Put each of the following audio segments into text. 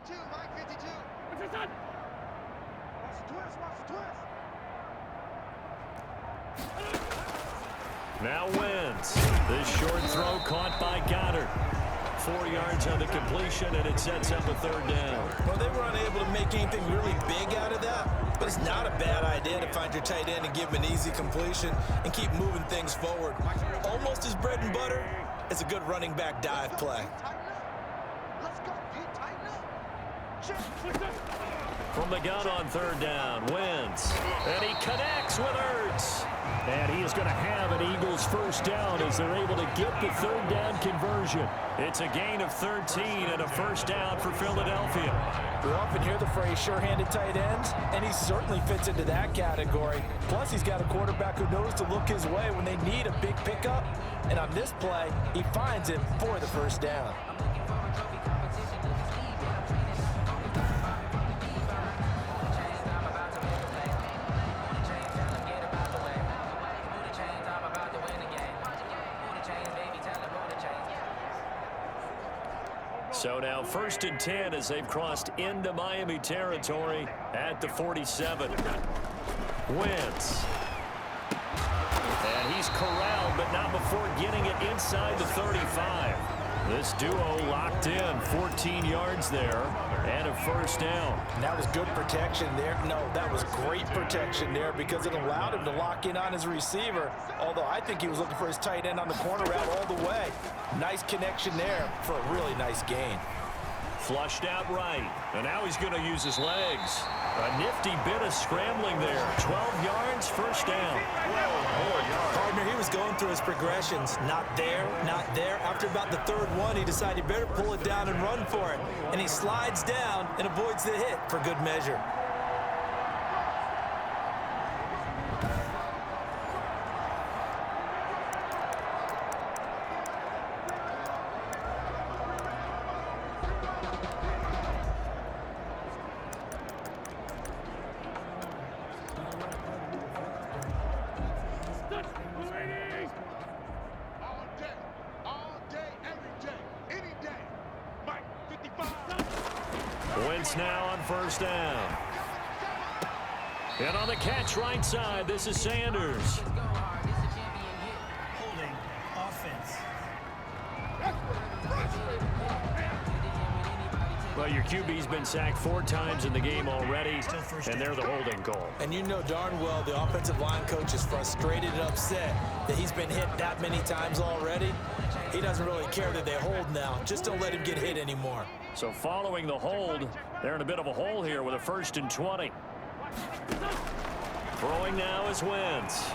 52, Mike 52. Watch the twist, watch the twist. Now Wentz. This short throw caught by Goddard. 4 yards on the completion, and it sets up a third down. Well, they were unable to make anything really big out of that, but it's not a bad idea to find your tight end and give him an easy completion and keep moving things forward. Almost his bread and butter is a good running back dive play. Let's go, Pete, tighten up. From the gun on third down, Wentz. And he connects with Ertz. And he is going to have an Eagles first down as they're able to get the third down conversion. It's a gain of 13 and a first down for Philadelphia. We often hear the phrase sure-handed tight ends, and he certainly fits into that category. Plus, he's got a quarterback who knows to look his way when they need a big pickup. And on this play, he finds it for the first down. So now 1st and 10 as they've crossed into Miami territory at the 47. Wentz. And he's corralled, but not before getting it inside the 35. This duo locked in, 14 yards there, and a first down. And that was good protection there. No, that was great protection there because it allowed him to lock in on his receiver, although I think he was looking for his tight end on the corner route all the way. Nice connection there for a really nice gain. Flushed out right, and now he's going to use his legs. A nifty bit of scrambling there. 12 yards, first down. Partner, he was going through his progressions. Not there, not there. After about the third one, he decided he better pull it down and run for it. And he slides down and avoids the hit for good measure. Wentz now on first down. And on the catch right side, this is Sanders. Holding offense. Well, your QB's been sacked 4 times in the game already, and they're the holding call. And you know darn well the offensive line coach is frustrated and upset that he's been hit that many times already. He doesn't really care that they hold now. Just don't let him get hit anymore. So following the hold, they're in a bit of a hole here with a 1st and 20. Throwing now is Wentz.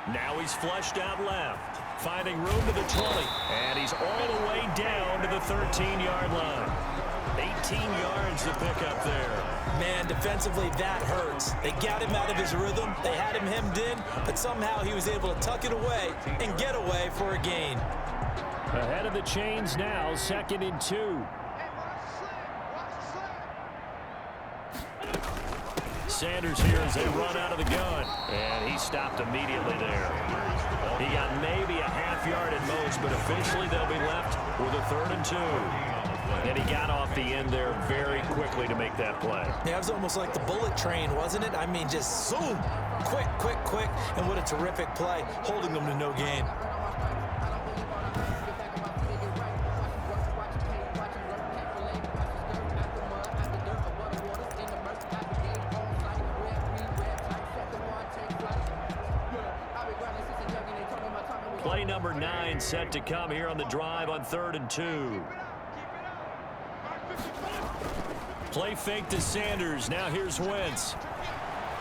Now he's flushed out left, finding room to the 20, and he's all the way down to the 13-yard line. 18 yards to pick up there. Man, defensively, that hurts. They got him out of his rhythm. They had him hemmed in, but somehow he was able to tuck it away and get away for a gain. Ahead of the chains now, 2nd and 2. Sanders here as they run out of the gun, and he stopped immediately there. He got maybe a half yard at most, but officially they'll be left with a 3rd and 2. And he got off the end there very quickly to make that play. Yeah, it was almost like the bullet train, wasn't it? I mean, just zoom, quick, quick, quick, and what a terrific play, holding them to no gain. Play number 9 set to come here on the drive on 3rd and 2. Play fake to Sanders. Now here's Wentz.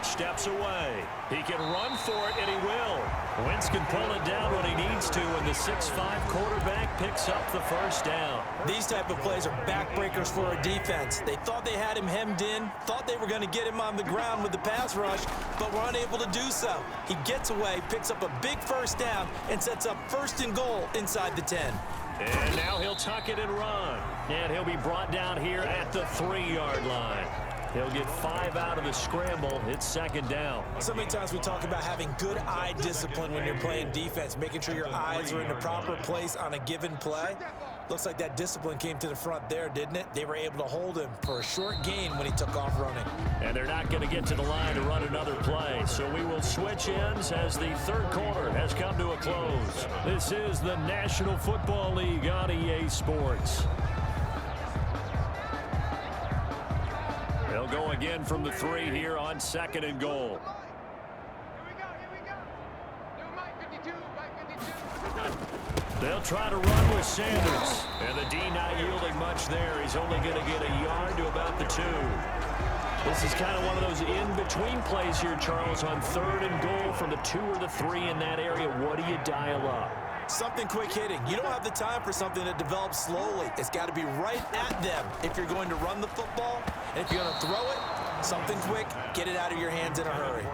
Steps away. He can run for it, and he will. Wentz can pull it down when he needs to, and the 6'5" quarterback picks up the first down. These type of plays are backbreakers for a defense. They thought they had him hemmed in, thought they were going to get him on the ground with the pass rush, but were unable to do so. He gets away, picks up a big first down, and sets up 1st and goal inside the 10. And now he'll tuck it and run. And he'll be brought down here at the 3-yard line. He'll get 5 out of the scramble. It's 2nd down. So many times we talk about having good eye discipline when you're playing defense, making sure your eyes are in the proper place on a given play. Looks like that discipline came to the front there, didn't it? They were able to hold him for a short gain when he took off running. And they're not going to get to the line to run another play. So we will switch ends as the third quarter has come to a close. This is the National Football League on EA Sports. They'll go again from the 3 here on 2nd and goal. They'll try to run with Sanders. And the D not yielding much there. He's only going to get a yard to about the 2. This is kind of one of those in-between plays here, Charles, on 3rd and goal from the 2 or the 3 in that area. What do you dial up? Something quick hitting. You don't have the time for something that develops slowly. It's got to be right at them if you're going to run the football. And if you're going to throw it, something quick, get it out of your hands in a hurry.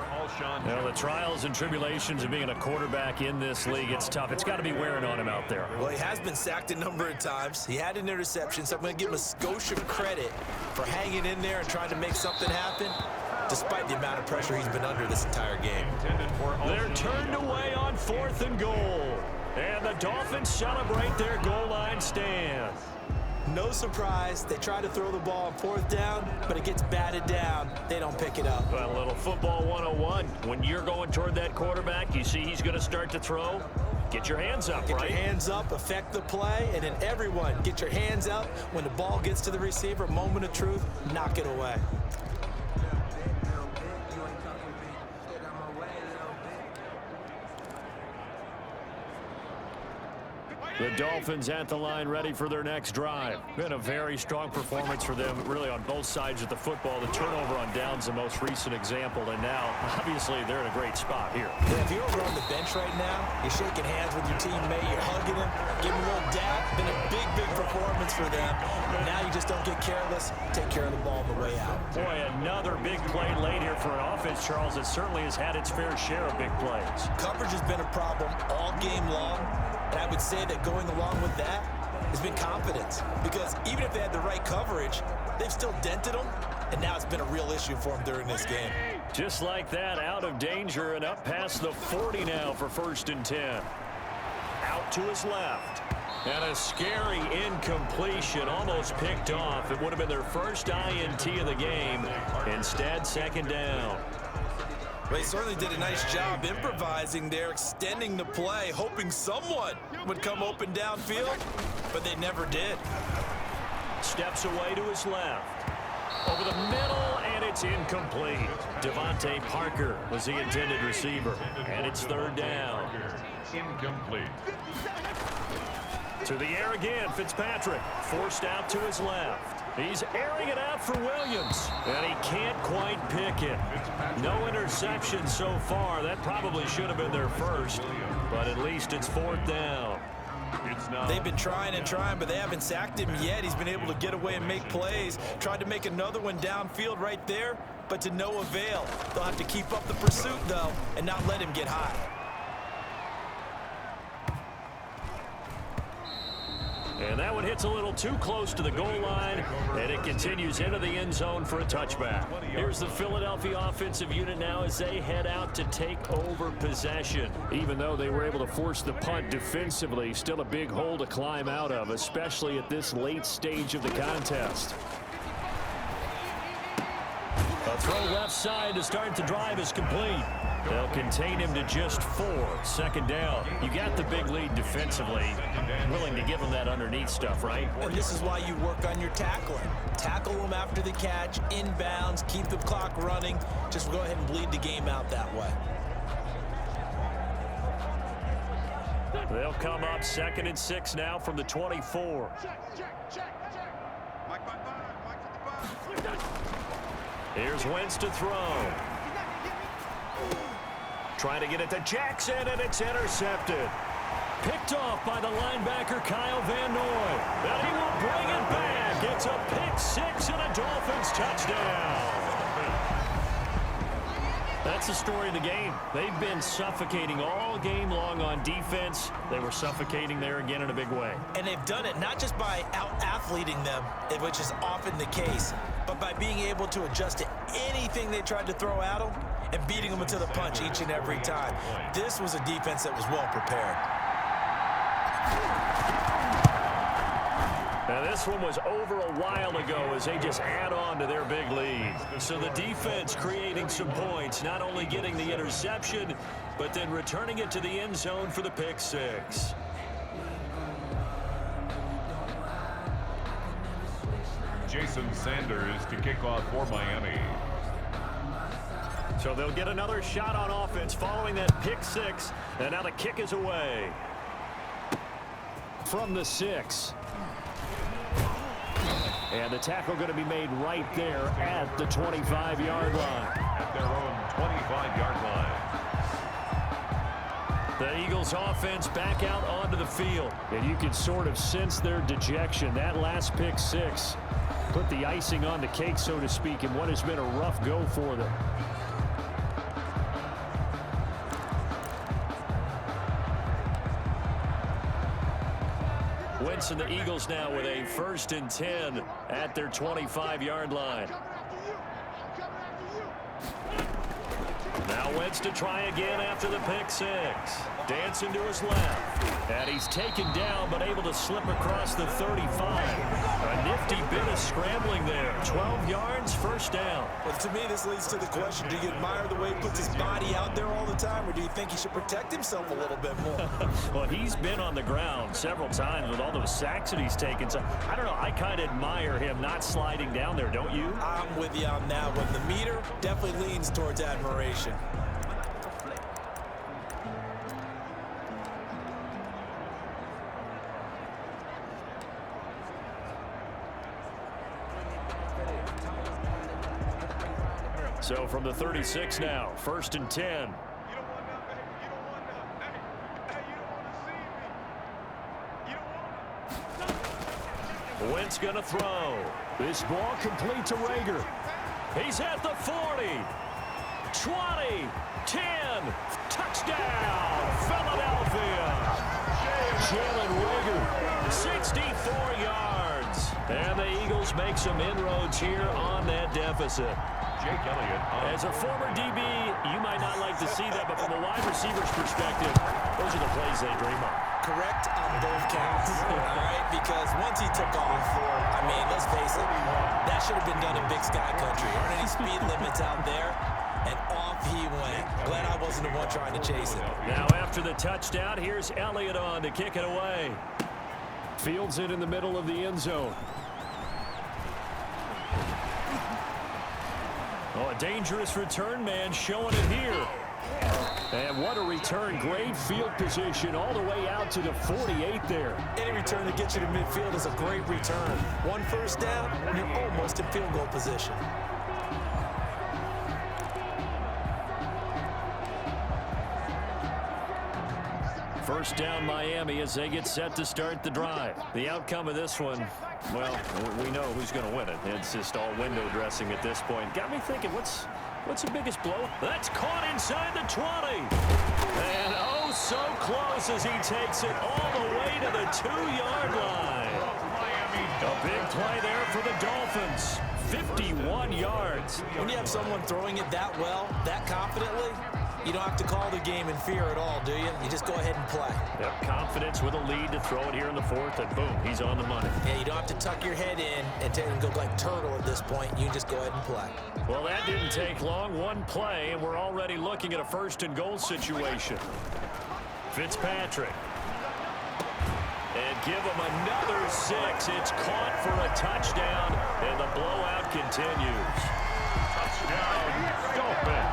You know, the trials and tribulations of being a quarterback in this league, it's tough. It's got to be wearing on him out there. Well, he has been sacked a number of times. He had an interception, so I'm going to give him a skosh of credit for hanging in there and trying to make something happen, despite the amount of pressure he's been under this entire game. They're turned away on 4th and goal. And the Dolphins celebrate their goal line stand. No surprise, they try to throw the ball on 4th down, but it gets batted down. They don't pick it up. Well, a little football 101. When you're going toward that quarterback, you see he's going to start to throw. Get your hands up, Get right? your hands up, affect the play, and then everyone get your hands up. When the ball gets to the receiver, moment of truth, knock it away. The Dolphins at the line ready for their next drive. Been a very strong performance for them, really on both sides of the football. The turnover on downs the most recent example, and now, obviously, they're in a great spot here. Yeah, if you're over on the bench right now, you're shaking hands with your teammate, you're hugging him, giving him a little dap. Been a big, big performance for them. Now you just don't get careless, take care of the ball on the way out. Boy, another big play late here for an offense, Charles, that certainly has had its fair share of big plays. Coverage has been a problem all game long. And I would say that going along with that has been confidence. Because even if they had the right coverage, they've still dented them. And now it's been a real issue for them during this game. Just like that, out of danger and up past the 40 now for 1st and 10. Out to his left. And a scary incompletion, almost picked off. It would have been their first INT of the game. Instead, 2nd down. Well, he certainly did a nice job improvising there, extending the play, hoping someone would come open downfield, but they never did. Steps away to his left. Over the middle, and it's incomplete. Devontae Parker was the intended receiver, and it's 3rd down. Incomplete. To the air again, Fitzpatrick, forced out to his left. He's airing it out for Williams, and he can't quite pick it. No interception so far. That probably should have been their first, but at least it's 4th down. They've been trying and trying, but they haven't sacked him yet. He's been able to get away and make plays. Tried to make another one downfield right there, but to no avail. They'll have to keep up the pursuit, though, and not let him get high. And that one hits a little too close to the goal line, and it continues into the end zone for a touchback. Here's the Philadelphia offensive unit now as they head out to take over possession. Even though they were able to force the punt defensively, still a big hole to climb out of, especially at this late stage of the contest. A throw left side to start the drive is complete. They'll contain him to just 4. 2nd down. You got the big lead defensively. Willing to give him that underneath stuff, right? And this is why you work on your tackling. Tackle them after the catch, inbounds, keep the clock running. Just go ahead and bleed the game out that way. They'll come up 2nd and 6 now from the 24. Here's Wentz to throw. Trying to get it to Jackson, and it's intercepted. Picked off by the linebacker, Kyle Van Noy. And he will bring it back. It's a pick 6 and a Dolphins touchdown. That's the story of the game. They've been suffocating all game long on defense. They were suffocating there again in a big way. And they've done it not just by out-athleting them, which is often the case, but by being able to adjust to anything they tried to throw at them and beating them into the punch each and every time. This was a defense that was well prepared. this one was over a while ago as they just add on to their big lead. So the defense creating some points, not only getting the interception, but then returning it to the end zone for the pick six. Jason Sanders to kick off for Miami. So they'll get another shot on offense following that pick six, and now the kick is away. From the 6. And the tackle going to be made right there at the 25-yard line. At their own 25-yard line. The Eagles offense back out onto the field. And you can sort of sense their dejection. That last pick six put the icing on the cake, so to speak, in what has been a rough go for them. Wentz and the Eagles now with a 1st and 10 at their 25-yard line. Now Wentz to try again after the pick six. Dancing to his left. And he's taken down but able to slip across the 35. A nifty bit of scrambling there. 12 yards, 1st down. Well, to me, this leads to the question, do you admire the way he puts his body out there all the time, or do you think he should protect himself a little bit more? Well, he's been on the ground several times with all those sacks that he's taken. So, I don't know, I kind of admire him not sliding down there, don't you? I'm with you on that one. The meter definitely leans towards admiration. So from the 36 now, 1st and 10. Wentz going to throw. This ball complete to Rager. He's at the 40. 20. 10. Touchdown, Philadelphia. Jalen Rager, 64 yards. And the Eagles make some inroads here on that deficit. Jake Elliott. As a former DB, you might not like to see that, but from a wide receiver's perspective, those are the plays they dream of. Correct on both counts, all right? Because once he took off, I mean, let's face it, that should have been done in Big Sky Country. Aren't any speed limits out there? And off he went. Glad I wasn't the one trying to chase it. Now after the touchdown, here's Elliott on to kick it away. Fields it in the middle of the end zone. Oh, a dangerous return man showing it here. And what a return. Great field position all the way out to the 48 there. Any return that gets you to midfield is a great return. 1 first down, and you're almost in field goal position. First down Miami as they get set to start the drive. The outcome of this one, well, we know who's going to win it. It's just all window dressing at this point. Got me thinking, what's the biggest blow? That's caught inside the 20. And oh, so close as he takes it all the way to the 2-yard line. A big play there for the Dolphins. 51 yards. When you have someone throwing it that well, that confidently, you don't have to call the game in fear at all, do you? You just go ahead and play. Yep, confidence with a lead to throw it here in the 4th, and boom, he's on the money. Yeah, you don't have to tuck your head in and go like turtle at this point. You just go ahead and play. Well, that didn't take long. One play, and we're already looking at a 1st and goal situation. Fitzpatrick. And give him another 6. It's caught for a touchdown, and the blowout continues. Touchdown, Dolphins.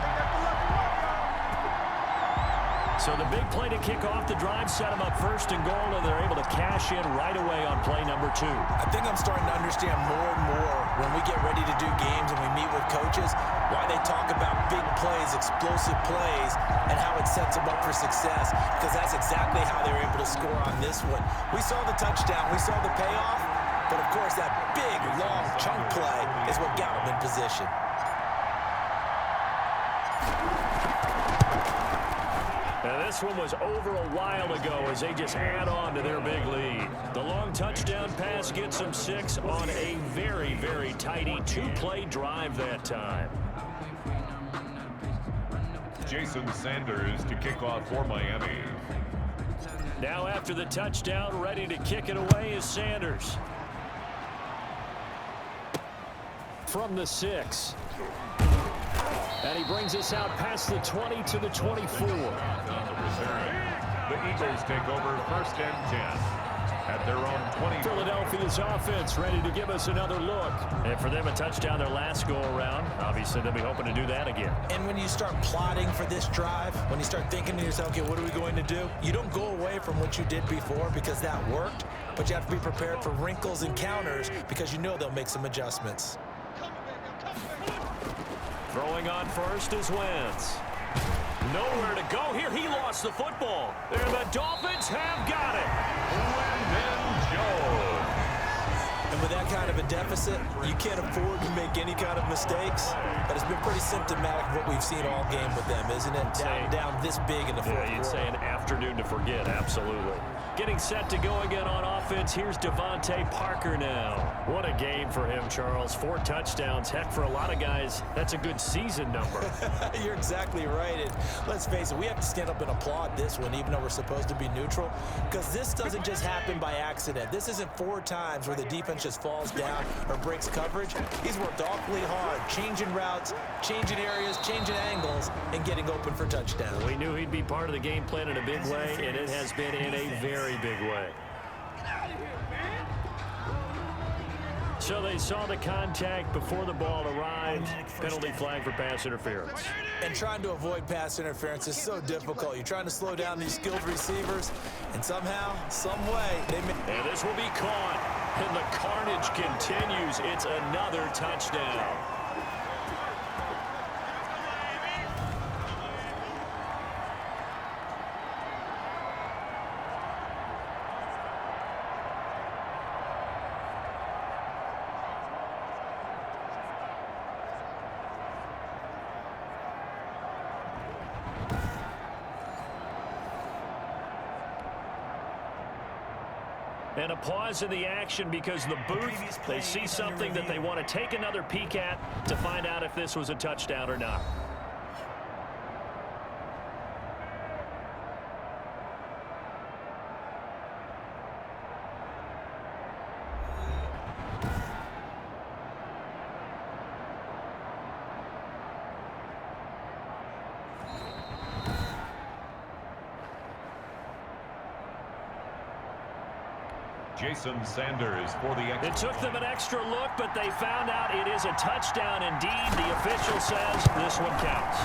So the big play to kick off the drive set them up 1st and goal, and they're able to cash in right away on play number 2. I think I'm starting to understand more and more when we get ready to do games and we meet with coaches why they talk about big plays, explosive plays, and how it sets them up for success, because that's exactly how they were able to score on this one. We saw the touchdown, we saw the payoff, but of course that big, long chunk play is what got them in position. Now this one was over a while ago as they just add on to their big lead. The long touchdown pass gets them 6 on a very, very tidy 2-play drive that time. Jason Sanders to kick off for Miami. Now after the touchdown, ready to kick it away is Sanders. From the 6. And he brings us out past the 20 to the 24. The Eagles take over 1st and 10 at their own 20. Philadelphia's offense ready to give us another look. And for them, a touchdown their last go-around. Obviously, they'll be hoping to do that again. And when you start plotting for this drive, when you start thinking to yourself, okay, what are we going to do? You don't go away from what you did before because that worked, but you have to be prepared for wrinkles and counters because you know they'll make some adjustments. Throwing on first is Wentz. Nowhere to go here. He lost the football. And the Dolphins have got it. Lyndon Jones. And with that kind of a deficit, you can't afford to make any kind of mistakes. But it's been pretty symptomatic of what we've seen all game with them, isn't it? Down this big in the fourth quarter. You'd say an afternoon to forget, absolutely. Getting set to go again on offense. Here's Devontae Parker now. What a game for him, Charles. 4 touchdowns. Heck, for a lot of guys, that's a good season number. You're exactly right. And let's face it, we have to stand up and applaud this one, even though we're supposed to be neutral, because this doesn't just happen by accident. This isn't 4 times where the defense just falls down or breaks coverage. He's worked awfully hard, changing routes, changing areas, changing angles, and getting open for touchdowns. We knew he'd be part of the game plan in a big way, and it has been in a very big way. So they saw the contact before the ball arrived. Penalty flag for pass interference. And trying to avoid pass interference is so difficult. You're trying to slow down these skilled receivers, and somehow, some way, they may. And this will be caught. And the carnage continues. It's another touchdown. And a pause in the action because the booth, they see something that they want to take another peek at to find out if this was a touchdown or not. Jason Sanders for the extra. It took them an extra look, but they found out it is a touchdown indeed. The official says this one counts.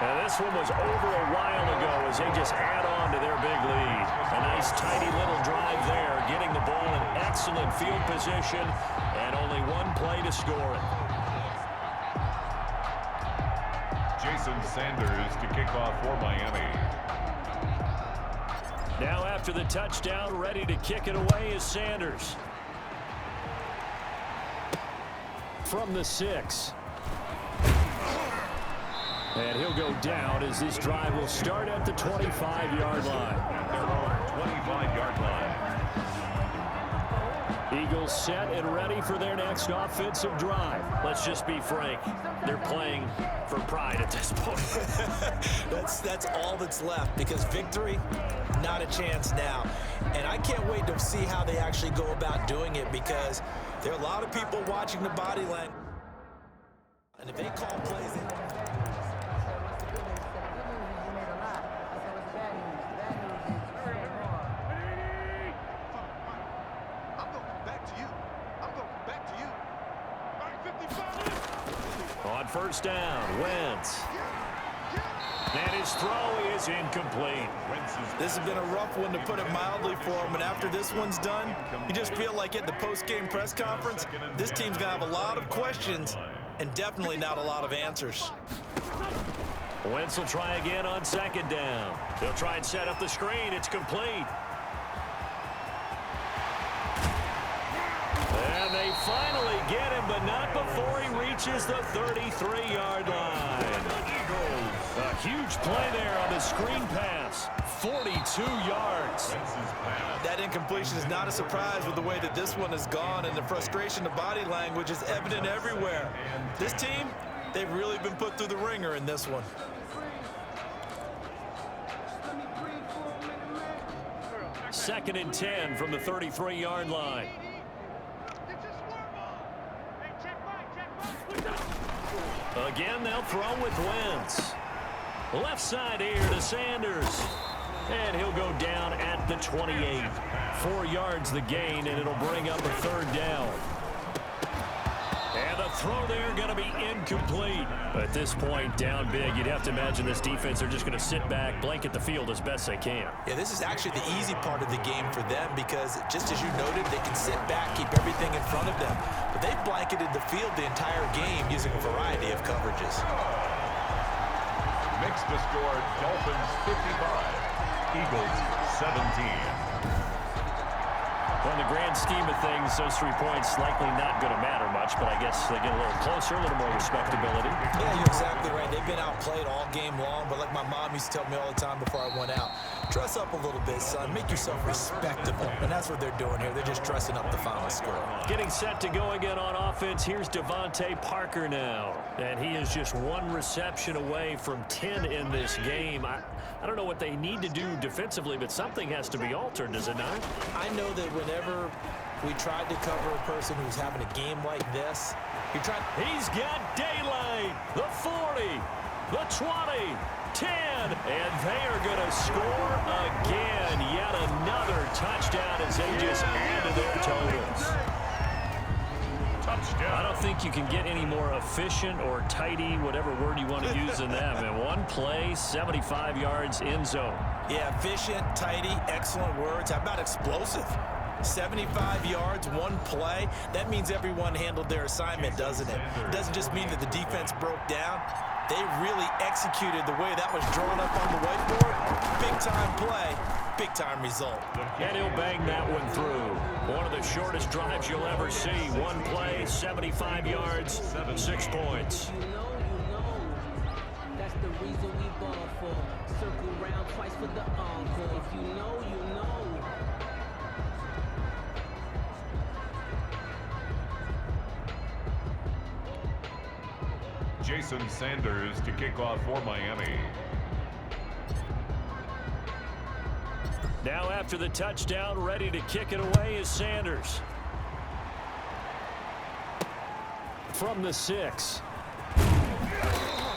And this one was over a while ago as they just add on to their big lead. A nice tidy little drive there, getting the ball in excellent field position, and only one play to score it. Jason Sanders to kick off for Miami. Now after the touchdown, ready to kick it away is Sanders. From the 6. And he'll go down as this drive will start at the 25-yard line. Their own 25-yard line. Eagles set and ready for their next offensive drive. Let's just be frank. They're playing for pride at this point. That's all that's left because victory, not a chance now. And I can't wait to see how they actually go about doing it because there are a lot of people watching the body language. And if they call plays... On first down, Wentz. And his throw is incomplete. This has been a rough one, to put it mildly, for him. And after this one's done, you just feel like at the post-game press conference, this team's going to have a lot of questions and definitely not a lot of answers. Wentz will try again on second down. They'll try and set up the screen. It's complete. And they finally get him, but not before he reaches the 33-yard line. A huge play there on the screen pass. 42 yards. That incompletion is not a surprise with the way that this one has gone, and the frustration of body language is evident everywhere. This team, they've really been put through the ringer in this one. Second and 10 from the 33-yard line. Again, they'll throw with Wentz. Left side here to Sanders. And he'll go down at the 28. 4 yards the gain, and it'll bring up a 3rd down. And the throw there going to be incomplete. At this point, down big, you'd have to imagine this defense are just going to sit back, blanket the field as best they can. Yeah, this is actually the easy part of the game for them because, just as you noted, they can sit back, keep everything in front of them. But they've blanketed the field the entire game using a variety of coverages. Makes the score Dolphins 55, Eagles 17. On the grand scheme of things, those 3 points likely not going to matter much, but I guess they get a little closer, a little more respectability. Yeah, you're exactly right. They've been outplayed all game long, but like my mom used to tell me all the time before I went out, dress up a little bit, son. Make yourself respectable. And that's what they're doing here. They're just dressing up the final score. Getting set to go again on offense. Here's Devontae Parker now. And he is just 1 reception away from 10 in this game. I don't know what they need to do defensively, but something has to be altered, does it not? I know that whenever we tried to cover a person who's having a game like this, he's got daylight. The 40, the 20, 10, and they are going to score again. Yet another touchdown as they just add to their totals. Touchdown. I don't think you can get any more efficient or tidy, whatever word you want to use in that. In 1 play, 75 yards in zone. Yeah, efficient, tidy, excellent words. How about explosive? 75 yards, 1 play. That means everyone handled their assignment, doesn't it? It doesn't just mean that the defense broke down. They really executed the way that was drawn up on the whiteboard. Big-time play, big-time result. And he'll bang that one through. One of the shortest drives you'll ever see. 1 play, 75 yards, 6 points. That's the reason we ball for. Circle round twice for the encore. If you know, you know. Jason Sanders to kick off for Miami. Now after the touchdown, ready to kick it away is Sanders. From the 6.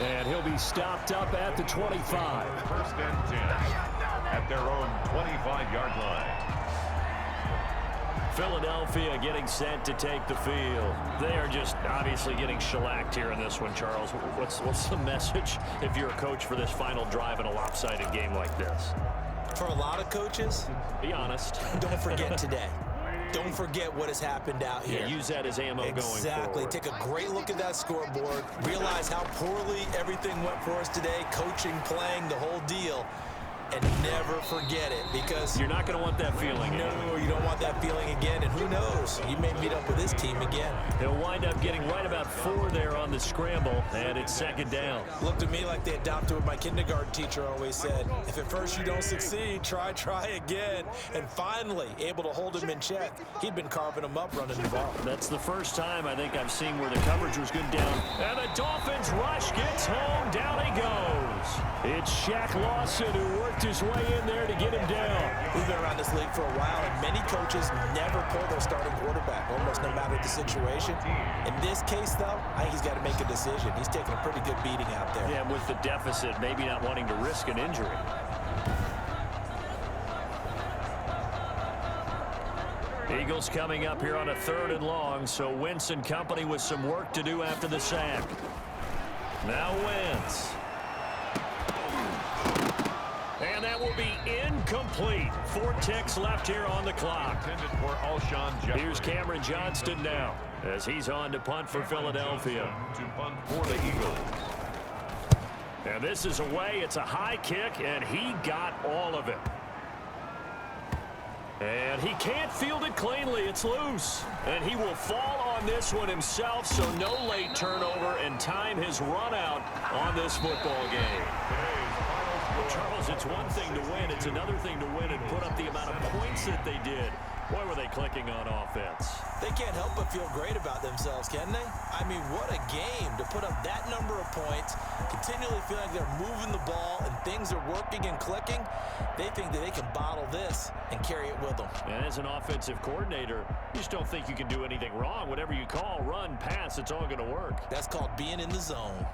And he'll be stopped up at the 25. 1st and 10 at their own 25-yard line. Philadelphia getting set to take the field. They are just obviously getting shellacked here in this one, Charles. What's the message if you're a coach for this final drive in a lopsided game like this? For a lot of coaches, be honest. Don't forget today. Don't forget what has happened out here. Yeah, use that as ammo going forward. Exactly. Take a great look at that scoreboard. Realize how poorly everything went for us today. Coaching, playing, the whole deal. And never forget it, because you're not going to want that feeling. No, you don't want that feeling again. And who knows? You may meet up with this team again. He'll wind up getting right about 4 there on the scramble, and it's 2nd down. Looked to me like they adopted what my kindergarten teacher always said. If at first you don't succeed, try again. And finally, able to hold him in check. He'd been carving him up running the ball. That's the first time I think I've seen where the coverage was good down. And the Dolphins rush gets home. Down he goes. It's Shaq Lawson who worked his way in there to get him down. We've been around this league for a while, and many coaches never pull their starting quarterback, almost no matter the situation. In this case, though, I think he's got to make a decision. He's taking a pretty good beating out there. Yeah, with the deficit, maybe not wanting to risk an injury. Eagles coming up here on a 3rd and long, so Wentz and company with some work to do after the sack. Now Wentz. And that will be incomplete. 4 ticks left here on the clock. Intended for Alshon Jeffrey. Here's Cameron Johnston now as he's on to punt for Philadelphia. To punt for the Eagles. And this is away. It's a high kick, and he got all of it. And he can't field it cleanly. It's loose. And he will fall on this one himself, so no late turnover, and time has run out on this football game. Charles, it's one thing to win. It's another thing to win and put up the amount of points that they did. Boy, were they clicking on offense. They can't help but feel great about themselves, can they? I mean, what a game to put up that number of points, continually feel like they're moving the ball and things are working and clicking. They think that they can bottle this and carry it with them. And as an offensive coordinator, you just don't think you can do anything wrong. Whatever you call, run, pass, it's all going to work. That's called being in the zone.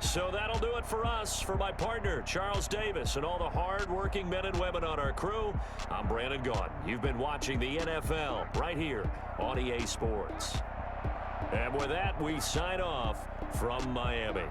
So that'll do it for us. For my partner, Charles Davis, and all the hard-working men and women on our crew, I'm Brandon Gaudin. You've been watching the NFL right here on EA Sports. And with that, we sign off from Miami.